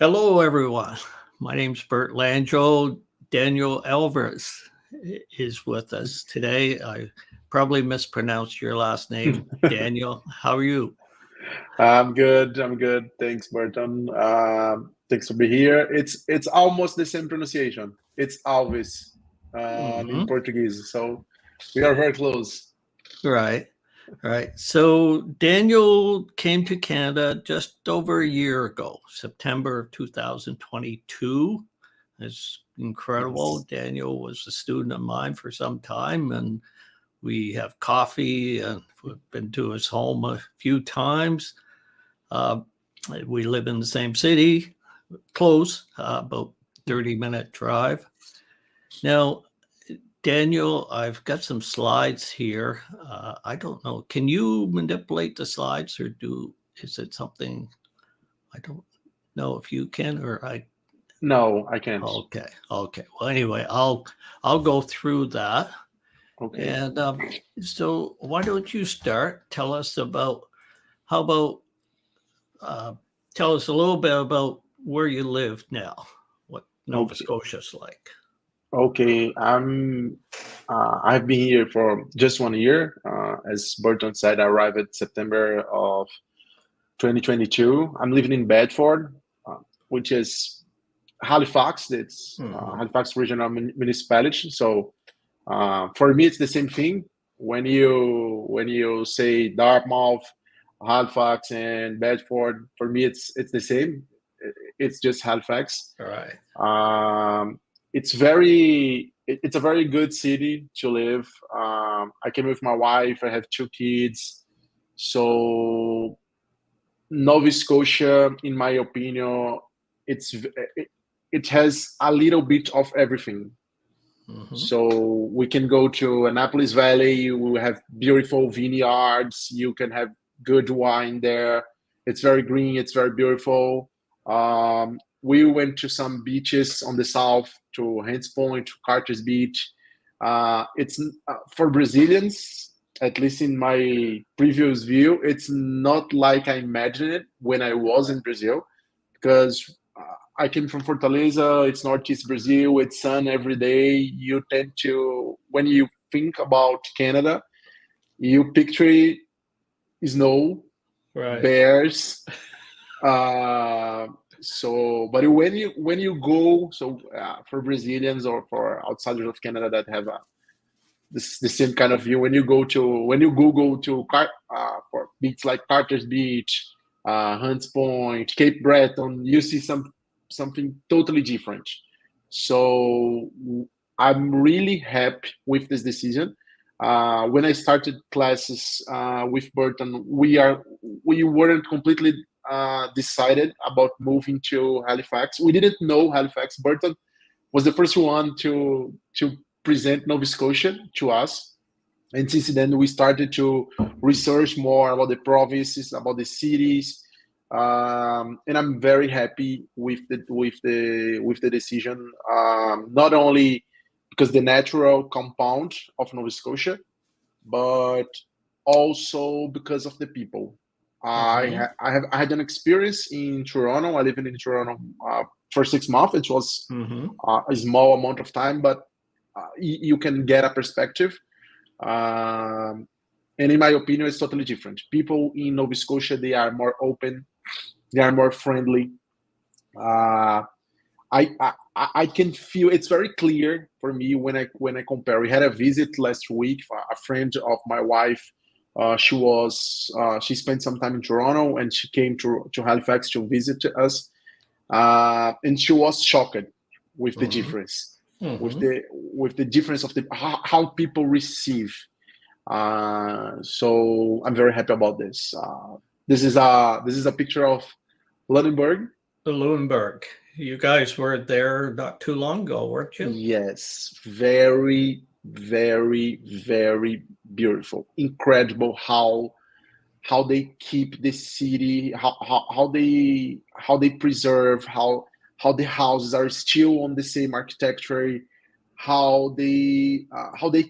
Hello, everyone. My name's Bert Langell. Daniel Alvarez is with us today. I probably mispronounced your last name, Daniel. How are you? I'm good. I'm good. Thanks, Burton. Thanks for being here. It's almost the same pronunciation. It's Alves in Hmm. Portuguese. So we are very close. Right, right. So Daniel came to Canada just over a year ago, September of 2022. It's incredible. Yes. Daniel was a student of mine for some time, and we have coffee, and we've been to his home a few times. Uh, we live in the same city, close, about 30-minute drive. Now, Daniel, I've got some slides here. I don't know. Can you manipulate the slides, or is it something I don't know if you can or I? No, I can't. Okay, okay. Well, anyway, I'll go through that. Okay. And so, why don't you start? Tell us about how about uh, tell us a little bit about where you live now, what Nova Okay. Scotia's like. Okay. I've been here for just 1 year. As Burton said, I arrived in September of 2022. I'm living in Bedford, which is Halifax. It's Hmm. Halifax Regional Municipality. So for me, it's the same thing. When you say Dartmouth, Halifax, and Bedford, for me it's the same. It's just Halifax. All right. It's a very good city to live. I came with my wife. I have two kids. So Nova Scotia, in my opinion, it's it, it has a little bit of everything. Hmm. So we can go to Annapolis Valley. We have beautiful vineyards. You can have good wine there. It's very green. It's very beautiful. We went to some beaches on the south, to Hands Point, to Carter's Beach. It's for Brazilians, at least in my previous view, it's not like I imagined it when I was in Brazil, because I came from Fortaleza. It's Northeast Brazil. It's sun every day. You tend to, when you think about Canada, you picture snow, Right. bears. Uh, but when you go, for Brazilians or for outsiders of Canada that have the same kind of view, when you Google for beaches like Carter's Beach, Hunts Point, Cape Breton, you see something totally different. So I'm really happy with this decision. When I started classes with Burton, we weren't completely decided about moving to Halifax. We didn't know Halifax. Burton was the first one to present Nova Scotia to us. And since then, we started to research more about the provinces, about the cities, and I'm very happy with the decision. Not only because the natural compound of Nova Scotia, but also because of the people. Hmm. I had an experience in Toronto. I lived in Toronto for 6 months. It was Hmm. a small amount of time, but you can get a perspective. Um, and in my opinion, it's totally different. People in Nova Scotia, they are more open, they are more friendly. Uh, I can feel it's very clear for me when I compare. We had a visit last week. A friend of my wife. She spent some time in Toronto, and she came to Halifax to visit us, and she was shocked with the Hmm. difference, with Hmm. the difference of the how people receive. So I'm very happy about this. This is a picture of Lunenburg. The Lewinburg. You guys were there not too long ago, weren't you? Yes, very, very, very beautiful. Incredible how they keep the city, how they preserve, how the houses are still on the same architecture, how they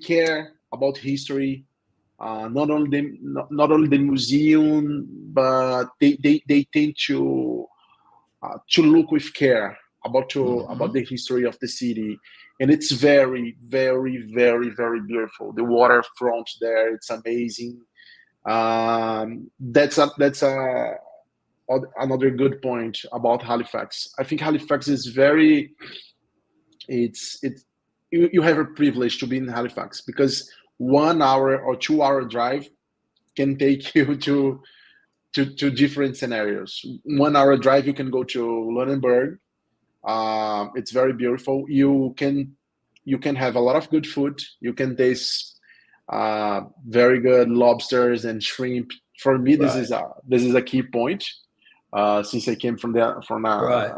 care about history. Not only the museum, but they tend to look with care about Mm-hmm. the history of the city, and it's very, very, very, very beautiful. The waterfront there, it's amazing. That's another good point about Halifax. I think Halifax is very, it's you have a privilege to be in Halifax, because 1 hour or 2 hour drive can take you to different scenarios. 1 hour drive, you can go to Lunenburg. It's very beautiful. You can have a lot of good food. You can taste very good lobsters and shrimp. For me, Right. this is a key point. Since I came from Right.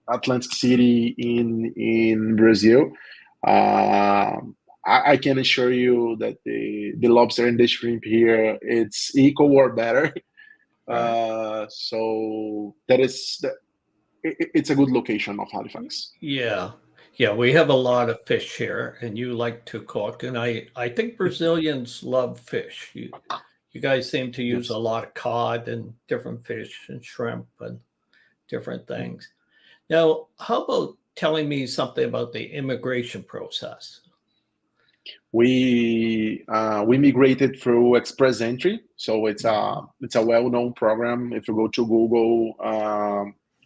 Atlantic City in Brazil, I can assure you that the lobster and the shrimp here, it's equal or better. Right. So that is it's a good location of Halifax. Yeah. Yeah, we have a lot of fish here, and you like to cook, and I think Brazilians love fish. You guys seem to use a Yes. lot of cod and different fish and shrimp and different things. Now, how about telling me something about the immigration process? We migrated through Express Entry, so Mhm. it's a well-known program. If you go to Google,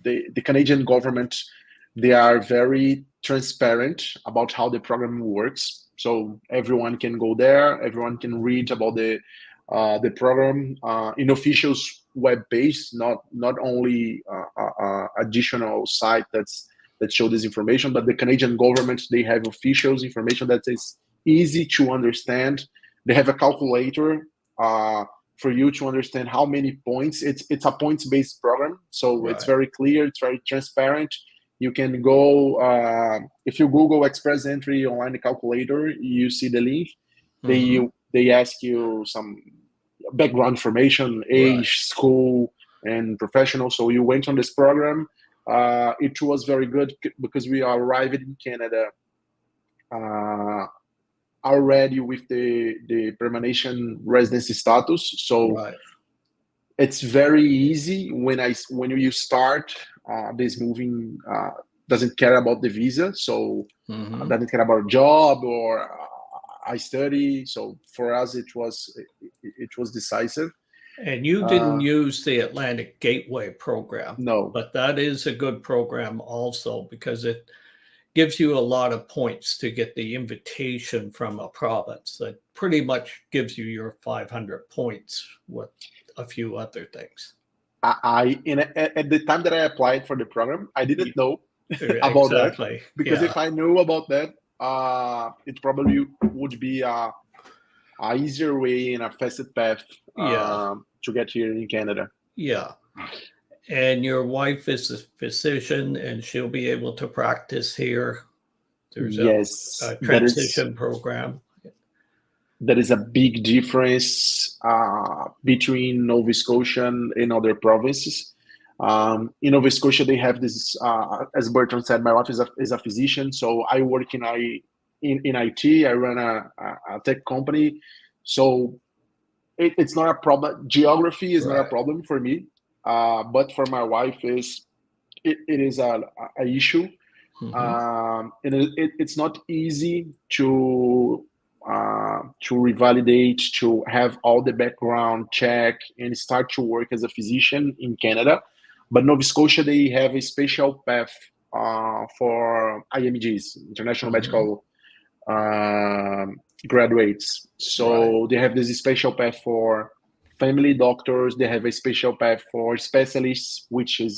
the Canadian government, they are very transparent about how the program works. So everyone can go there, everyone can read about the program in officials web page, not only additional site that show this information, but the Canadian government, they have officials information that is easy to understand. They have a calculator for you to understand how many points. It's a points based program, so it's Right. very clear. It's very transparent. You can go if you Google Express Entry online calculator, you see the link. Hmm. They ask you some background information, Right. age, school, and professional. So you went on this program. It was very good because we arrived in Canada uh, already with the permanent residency status. So Right. it's very easy when you start this moving. Doesn't care about the visa, so Hmm. doesn't care about a job or I study. So for us, it was decisive. And you didn't Uh, use the Atlantic Gateway program, no, but that is a good program also because it gives you a lot of points to get the invitation from a province that pretty much gives you your 500 points with a few other things. at the time that I applied for the program, I didn't know about that, Exactly. because Yeah. if I knew about that, it probably would be a easier way and a faster path Yeah. to get here in Canada. Yeah. And your wife is a physician and she'll be able to practice here. There's a Yes, transition program. that is a big difference between Nova Scotia and other provinces. In Nova Scotia, they have this, as Bertrand said, my wife is a physician, so I work in IT. I run a tech company, so it's not a problem. Geography is not a Right. problem for me, but for my wife, it is a issue. Hmm. And it's not easy to revalidate, to have all the background check and start to work as a physician in Canada. But Nova Scotia, they have a special path for IMGs, International Hmm. Medical graduates. Right. So they have this special path for family doctors. They have a special path for specialists, which is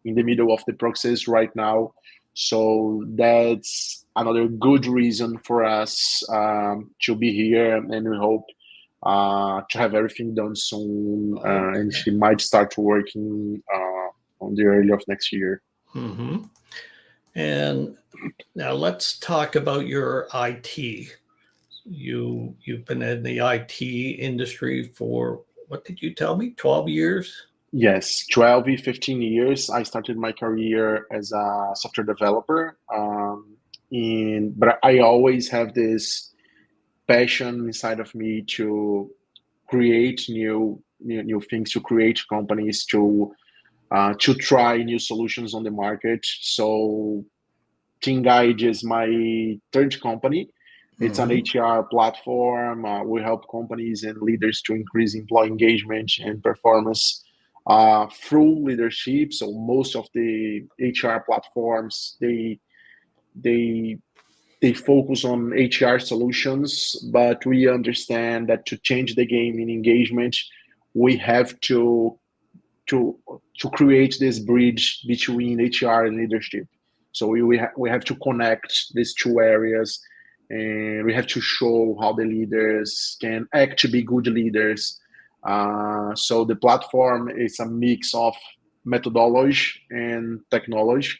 in the middle of the process right now. So that's another good reason for us to be here, and we hope to have everything done soon. And Okay. she might start working on the early of next year. Hmm. And now let's talk about your IT. You've been in the IT industry for what did you tell me? 12 years? Yes, 12, 15 years. I started my career as a software developer. But I always have this passion inside of me to create new things, to create companies, to to try new solutions on the market. So Team Guide is my third company. It's an HR platform. We help companies and leaders to increase employee engagement and performance through leadership. So most of the HR platforms, they focus on HR solutions, but we understand that to change the game in engagement, we have to create this bridge between HR and leadership. So we have to connect these two areas, and we have to show how the leaders can actually be good leaders. So the platform is a mix of methodology and technology.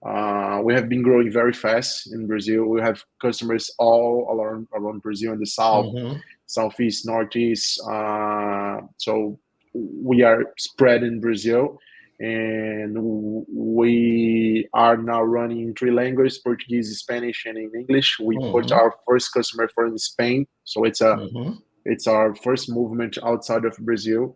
We have been growing very fast in Brazil. We have customers all around Brazil in the south, southeast, northeast. So we are spread in Brazil, and we are now running three languages: Portuguese, Spanish, and in English. We put our first customer in Spain, so it's our first movement outside of Brazil,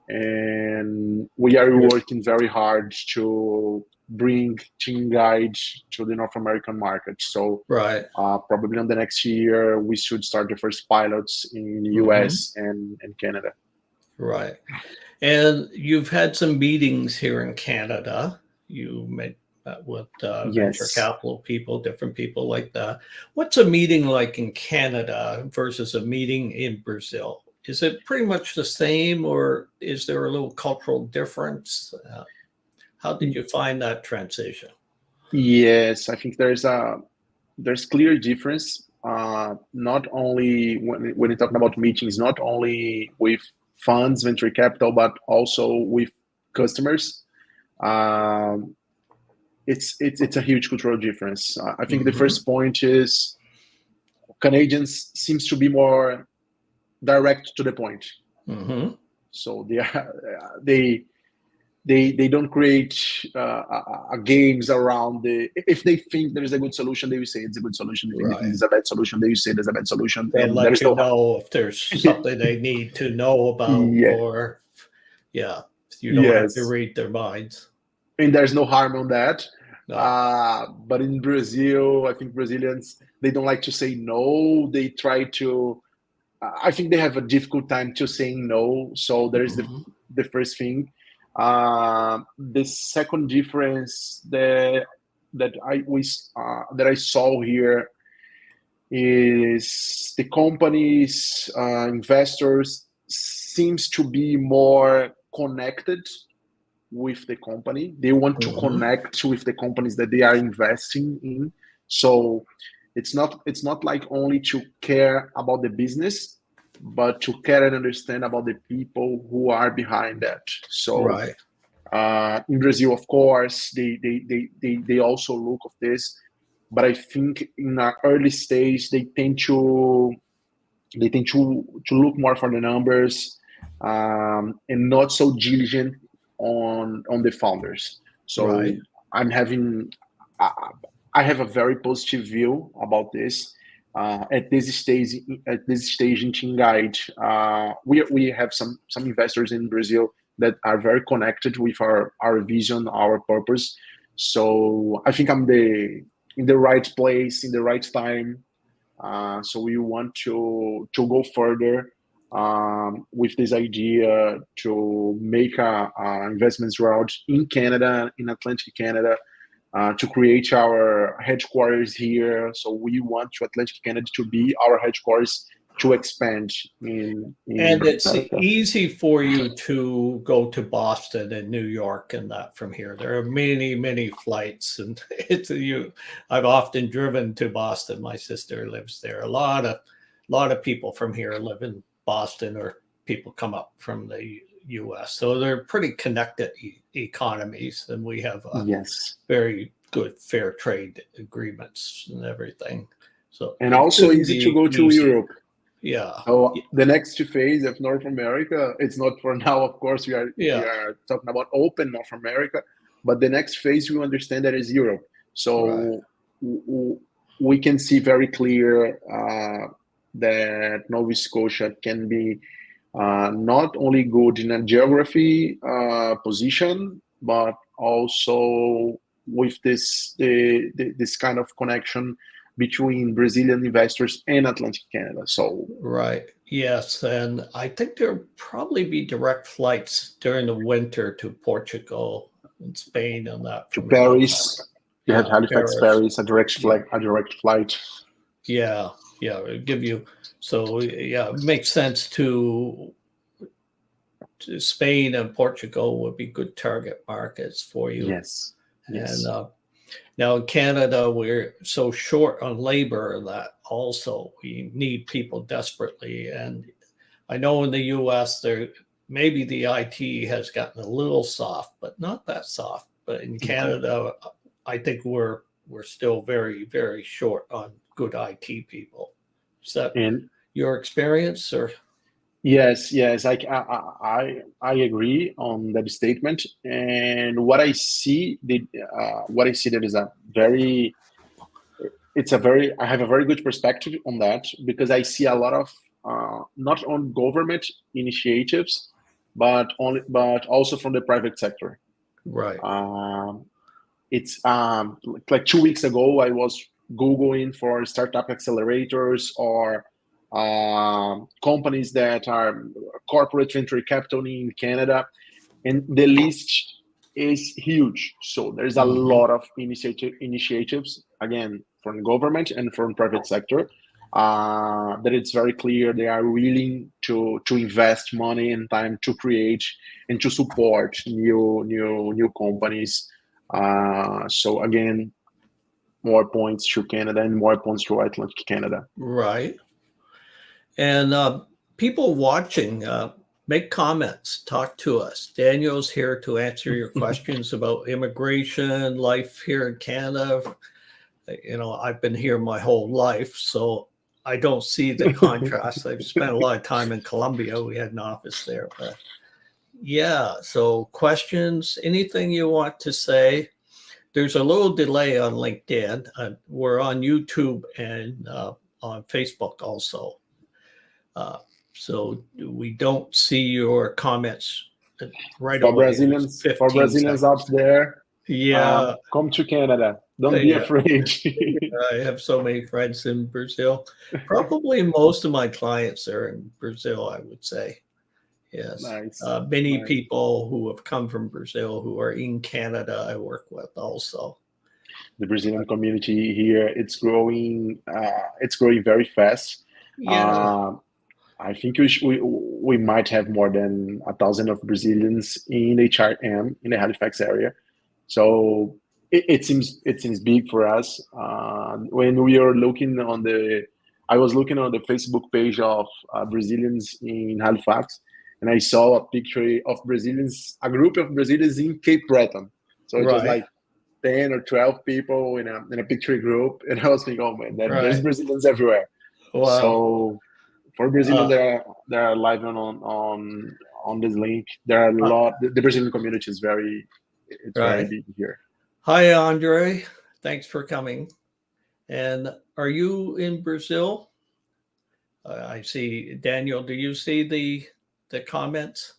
and we are working very hard to bring Team Guide to the North American market. So probably in the next year, we should start the first pilots in the US and Canada. Right. And you've had some meetings here in Canada. You met with venture capital people, different people like that. What's a meeting like in Canada versus a meeting in Brazil? Is it pretty much the same, or is there a little cultural difference? How did you find that transition? Yes, I think there's clear difference. Not only when you're talking about meetings, not only with funds, venture capital, but also with customers. It's a huge cultural difference. I think the first point is Canadians seems to be more direct to the point. So they don't create games around if they think there is a good solution, they will say it's a good solution. If they think it's a bad solution, they will say there's a bad solution. They let you know if there's something they need to know about, or you don't have to read their minds. And there's no harm on that. No. But in Brazil, I think Brazilians, they don't like to say no. They try to. I think they have a difficult time to saying no. So there is the first thing. The second difference that I saw here is the companies, investors seems to be more connected with the company. They want to connect with the companies that they are investing in. So it's not like only to care about the business, but to care and understand about the people who are behind that. So in Brazil, of course, they also look at this, but I think in our early stage they tend to look more for the numbers, and not so diligent on the founders. So I have a very positive view about this. At this stage in Team Guide, we have some investors in Brazil that are very connected with our vision, our purpose. So I think I'm in the right place, in the right time. So we want to go further with this idea to make a investments route in Canada, in Atlantic Canada, to create our headquarters here. So we want Atlantic Canada to be our headquarters to expand in and it's America. Easy for you to go to Boston and New York and that from here. There are many flights, and I've often driven to Boston. My sister lives there. A lot of people from here live in Boston, or people come up from the US. So they're pretty connected economies, and we have very good fair trade agreements and everything. So and also easy to go to Europe. Yeah. So the next phase of North America, it's not for now, of course, we are talking about open North America, but the next phase we understand that is Europe. So we can see very clear that Nova Scotia can be not only good in a geography position, but also with this kind of connection between Brazilian investors and Atlantic Canada. So Right. Yes. And I think there'll probably be direct flights during the winter to Portugal and Spain and that to from the US. Paris, you have Yeah. Halifax, Paris. Paris, a direct Yeah. flight, a direct flight. Yeah. Yeah. It'll give you, so yeah, it makes sense to Spain and Portugal would be good target markets for you. Yes, And yes. now in Canada, we're so short on labor that also we need people desperately. And I know in the US, there maybe the IT has gotten a little soft, but not that soft. But in Canada, I think we're still very, very short on good IT people. Is that And your experience, or? yes, yes, I agree on that statement. And what I see that is a very it's a very I have a very good perspective on that because I see a lot of not on government initiatives, but also from the private sector. Right. Um, it's like 2 weeks ago I was googling for startup accelerators or companies that are corporate venture capital in Canada, and the list is huge. So there's a Mhm. lot of initiatives again from government and from private sector that it's very clear they are willing to invest money and time to create and to support new companies. So again, more points to Canada and more points to Atlantic Canada. Right. And people watching, make comments, talk to us. Daniel's here to answer your questions about immigration, life here in Canada. You know, I've been here my whole life, so I don't see the contrast. I've spent a lot of time in Colombia. We had an office there, but yeah. So questions, anything you want to say? There's a little delay on LinkedIn. We're on YouTube and on Facebook also. Uh, so we don't see your comments right For away. It's For 15 Brazilians out seconds. there, Yeah. come to Canada. Don't be Yeah. afraid. I have so many friends in Brazil. Probably most of my clients are in Brazil, I would say. Yes. Nice, Many nice. people who have come from Brazil who are in Canada, I work with also. The Brazilian community here, it's growing. It's growing very fast. Yeah. Uh, I think we might have more than 1,000 of Brazilians in HRM in the Halifax area. So it seems big for us. When we are looking on I was looking on the Facebook page of Brazilians in Halifax, and I saw a picture of Brazilians, a group of Brazilians in Cape Breton. So it was Right. like 10 or 12 people in a picture group, and I was thinking, oh man, there's Right. Brazilians everywhere. Wow. So for Brazilians Uh, that are live on this link, there are a lot. The Brazilian community is it's very right. big here. Hi, Andre. Thanks for coming. And are you in Brazil? I see Daniel. Do you see the comments?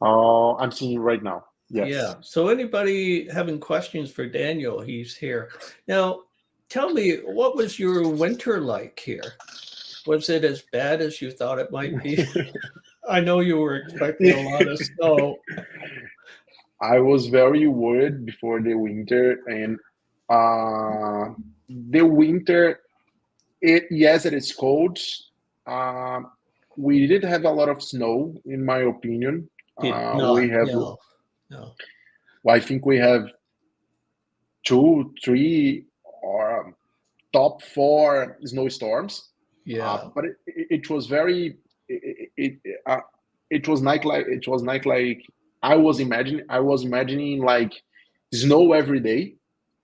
I'm seeing right now. Yeah. Yes. So anybody having questions for Daniel, he's here. Now, tell me, what was your winter like here? Was it as bad as you thought it might be? I know you were expecting a lot of snow. I was very worried before the winter, and the winter. Yes, it is cold. Um, we did have a lot of snow, in my opinion. Did We not, have, no, no. I think we have two, three, or top four snowstorms. Yeah. But it was very, it was not like I was imagining like snow every day,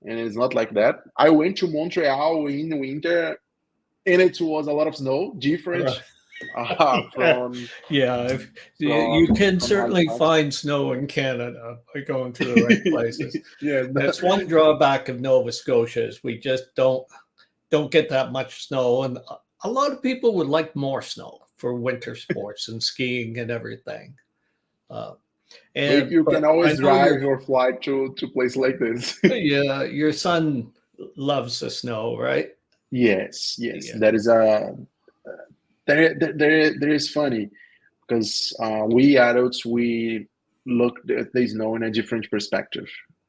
and it's not like that. I went to Montreal in winter, and it was a lot of snow, different Right. from Yeah, you can certainly Halifax. find snow in Canada by going to the right places. Yeah, That's one drawback of Nova Scotia is we just don't get that much snow, and a lot of people would like more snow for winter sports and skiing and everything. Uh, But And you can but I always know drive or fly to place like this. your son loves the snow, right? Yes, yes, Yeah. that is a there is funny because we adults we look at the snow in a different perspective.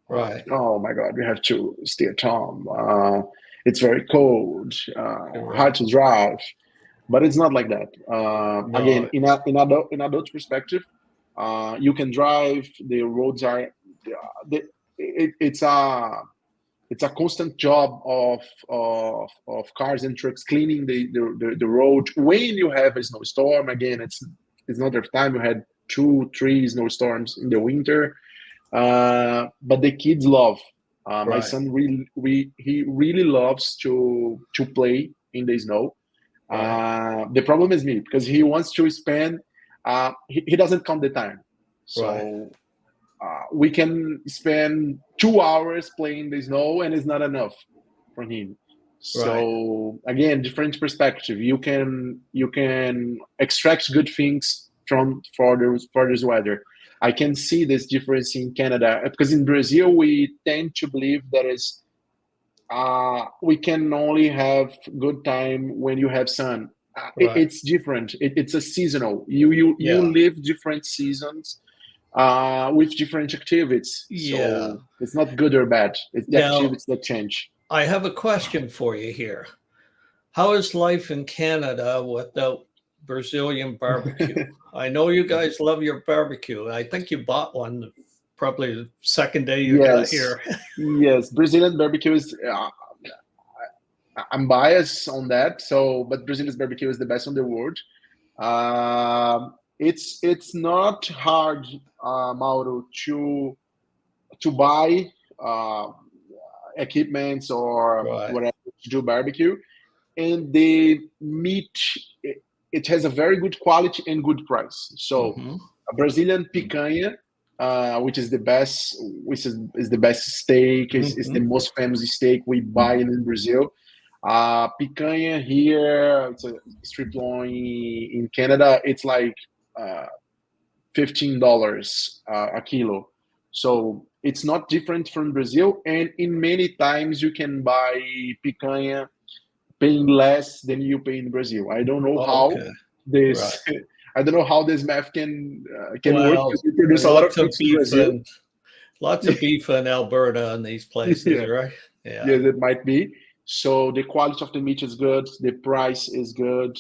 Right. Oh my God, we have to stay at home. It's very cold, hard Correct. to drive, but it's not like that. Again, No. in adult perspective, you can drive. The roads are the, it's a constant job of cars and trucks cleaning the road when you have a snowstorm. Again, it's not every time. You had 2 3 snowstorms in the winter, but the kids love. My Right. son he really loves to play in the snow. Right. The problem is me because he wants to spend. He doesn't count the time, Right. so we can spend 2 hours playing the snow, and it's not enough for him. Right. So again, different perspective. You can extract good things from for this weather. I can see this difference in Canada because in Brazil we tend to believe that is we can only have good time when you have sun. Right. It's different. It's a seasonal. You Yeah. live different seasons with different activities. Yeah. So it's not good or bad. It's the Now, activities that change. I have a question for you here. How is life in Canada without Brazilian barbecue? I know you guys love your barbecue. I think you bought one probably the second day you got Yes, here. yes. Brazilian barbecue is. I'm biased on that. So, but Brazilian barbecue is the best in the world. It's not hard, Mauro, to buy equipments or Right. whatever to do barbecue, and the meat it has a very good quality and good price. So Hmm. a Brazilian picanha, which is the best, is the best steak, is the Hmm. most famous steak we buy in Brazil. Picanha here, it's a strip loin in Canada. It's like uh, $15 a kilo. So it's not different from Brazil. And in many times you can buy picanha paying less than you pay in Brazil. I don't know how Okay. Right. this. I don't know how this math can work because Well, we produce a lot of lots of pigs in beef Brazil. and lots of beef in Alberta and these places, Yeah, right? Yeah. yes, it might be. So the quality of the meat is good. The price is good.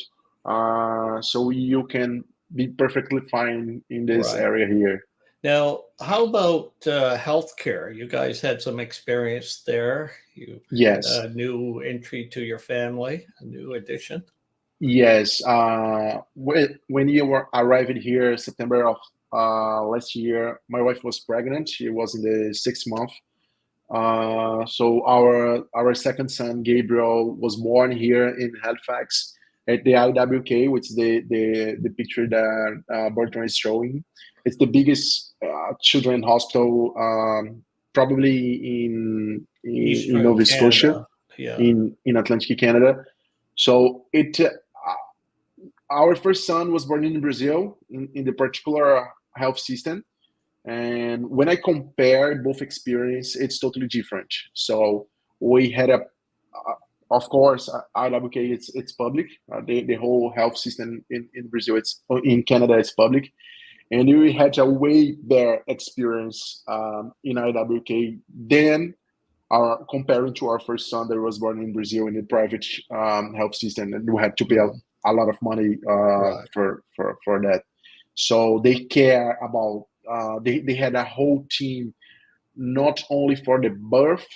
So you can be perfectly fine in this Right. area here. Now, how about healthcare? You guys had some experience there. You Yes, new entry to your family, a new addition. yes. When you were arriving here, September of last year, my wife was pregnant. She was in the 6th month. So our second son, Gabriel, was born here in Halifax at the IWK, which is the picture that Bertrand is showing. It's the biggest children hospital, probably in Eastern Nova Scotia, Canada. Yeah. in Atlantic Canada. So our first son was born in Brazil in the particular health system, and when I compare both experience, it's totally different. So we had of course, IWK, it's public. The whole health system in Brazil, it's in Canada, it's public, and we had a way better experience in IWK than our comparing to our first son that was born in Brazil in the private health system, and we had to pay Mhm. a lot of money Right. for that. So they care about. They had a whole team not only for the birth,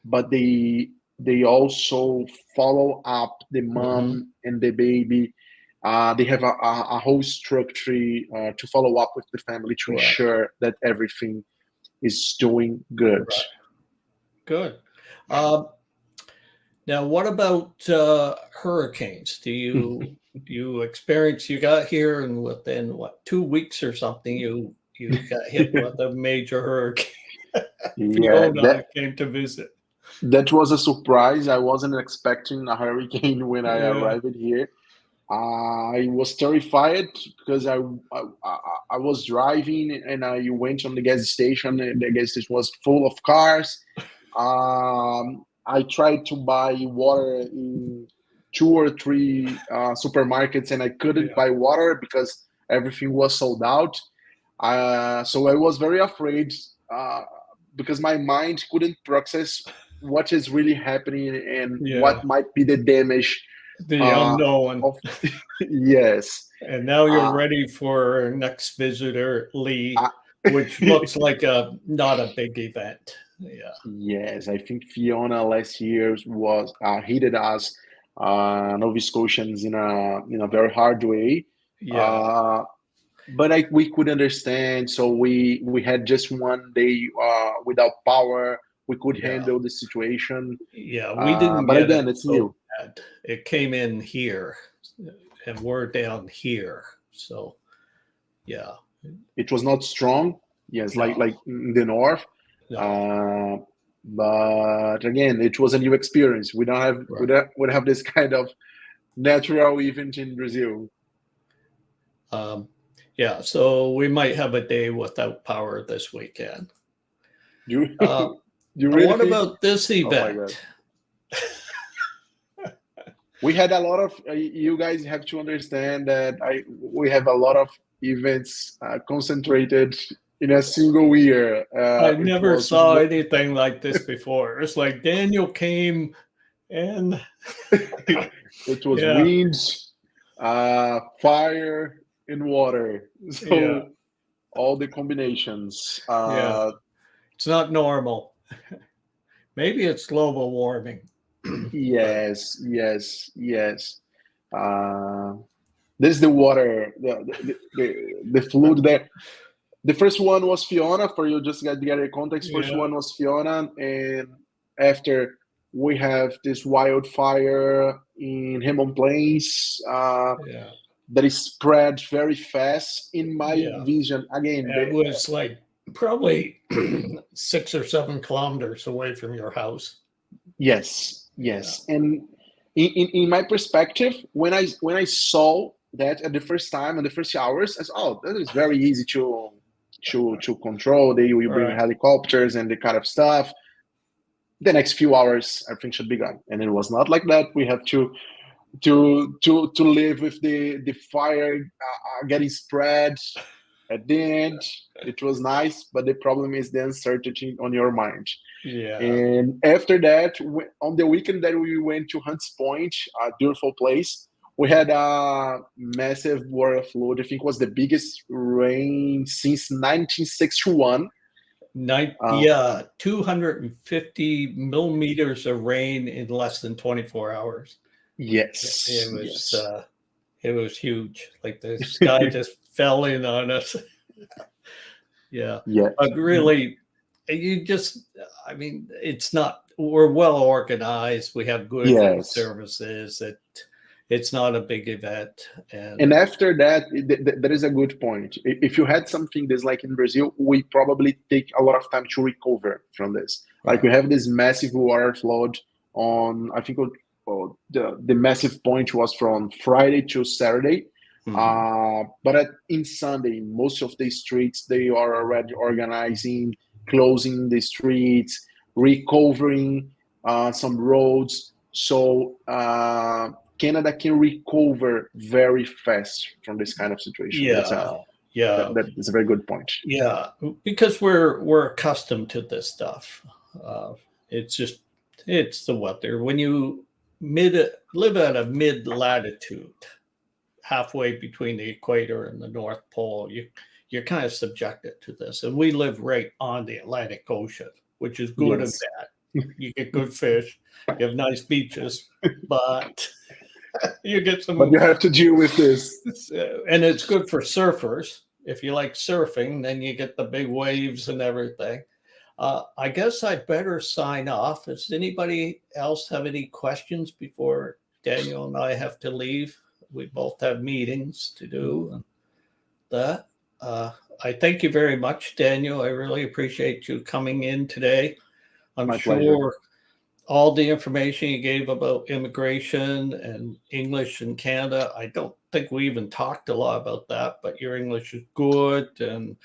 but they also follow up the Hmm. mom and the baby. They have a whole structure to follow up with the family to Right. ensure that everything is doing good. Right. Good. Um, Now, what about hurricanes? Do you experience? You got here, and within what 2 weeks or something, you got hit with a major hurricane. Yeah, Fiona came to visit. that was a surprise. I wasn't expecting a hurricane when I Yeah. arrived here. I was terrified because I was driving and I went on the gas station and the gas station was full of cars. I tried to buy water in two or three supermarkets and I couldn't Yeah. buy water because everything was sold out. So I was very afraid because my mind couldn't process what is really happening and Yeah. what might be the damage The uh, unknown. of yes. And now you're Uh, ready for our next visitor, Lee, uh, which looks like not a big event. Yeah. yes, I think Fiona last year was hit us Nova Scotians in a very hard way. Yeah. Uh, but we could understand, so we had just one day without power. We could Yeah. handle the situation. Yeah. We didn't But get it again, it's so new. bad. It came in here and we're down here. So, yeah. It was not strong, yes, No, like in the north. no. Uh, but again, it was a new experience. Right. We don't have this kind of natural event in Brazil. Yeah. So we might have a day without power this weekend. Do you, Uh, do you really what think? about this Oh my God. event? We had a lot of. You guys have to understand that we have a lot of events concentrated in a single year. I It never was saw anything like this before. It's like Daniel came and it was yeah, wind, fire, and water. So yeah, all the combinations. yeah. It's not normal. Maybe it's global warming. But Yes, yes, yes. Uh, this is the water, the flood there. The first one was Fiona, for you just get a context. First yeah, one was Fiona, and after we have this wildfire in Hammond Plains yeah, that is spread very fast. In my yeah. vision, again, It was like probably 6 or 7 kilometers away from your house. yes, Yeah, yes. And in my perspective, when I saw that at the first time and the first hours, I said, oh, that is very easy to control. They will bring right. helicopters and the kind of stuff. The next few hours, everything should be gone. And it was not like that. We have to live with the fire getting spread at the end. It was nice, but the problem is the uncertainty on your mind. Yeah, And after that, on the weekend that we went to Hunts Point, a beautiful place, we had a massive water flood. I think it was the biggest rain since 1961. Uh, yeah, 250 millimeters of rain in less than 24 hours. yes, It was yes. it was huge. Like the sky just fell in on us. Yeah. Yeah, But really, you just, I mean, it's not, we're well organized. We have good yes. services. It's not a big event. And And after that, there is a good point. If you had something that's like in Brazil, we probably take a lot of time to recover from this. Like right. we have this massive water flood on, I think the massive point was from Friday to Saturday. Mhm. But in Sunday, most of the streets, they are already organizing, closing the streets, recovering some roads. So Canada can recover very fast from this kind of situation. Yeah. Yeah. That is a very good point. Yeah. Because we're accustomed to this stuff. It's just, it's the weather. When you live at a mid latitude, halfway between the equator and the North Pole, you're kind of subjected to this. And we live right on the Atlantic Ocean, which is good and Yes. bad. You get good fish, you have nice beaches, but you get some, But you have to deal with this. and it's good for surfers. If you like surfing, then you get the big waves and everything. I guess I better sign off. Does anybody else have any questions before Daniel and I have to leave? We both have meetings to do and that. I thank you very much, Daniel. I really appreciate you coming in today. I'm My pleasure. sure all the information you gave about immigration and English in Canada. I don't think we even talked a lot about that, but your English is good, and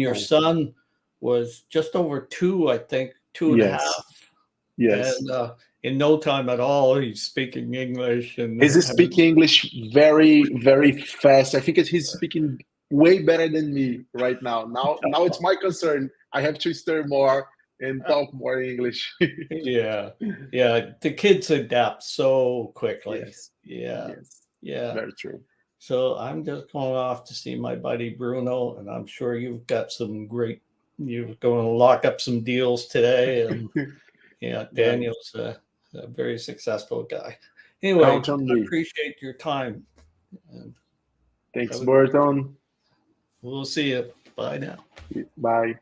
your Oh, son was just over 2, I think, two and a yes, half, yes. and in no time at all, he's speaking English and He's speaking English very, very fast. I think he's speaking way better than me right now. Now it's my concern. I have to stir more and talk more English. yeah, yeah. The kids adapt so quickly. Yes, Yeah, yes, yeah. very true. So I'm just going off to see my buddy Bruno, and I'm sure you've got some great. You're going to lock up some deals today, and yeah, Yeah, Daniel's a very successful guy. Anyway, count on I me. appreciate your time, and Thanks, have a good. Burton. We'll see you. Bye now. Bye.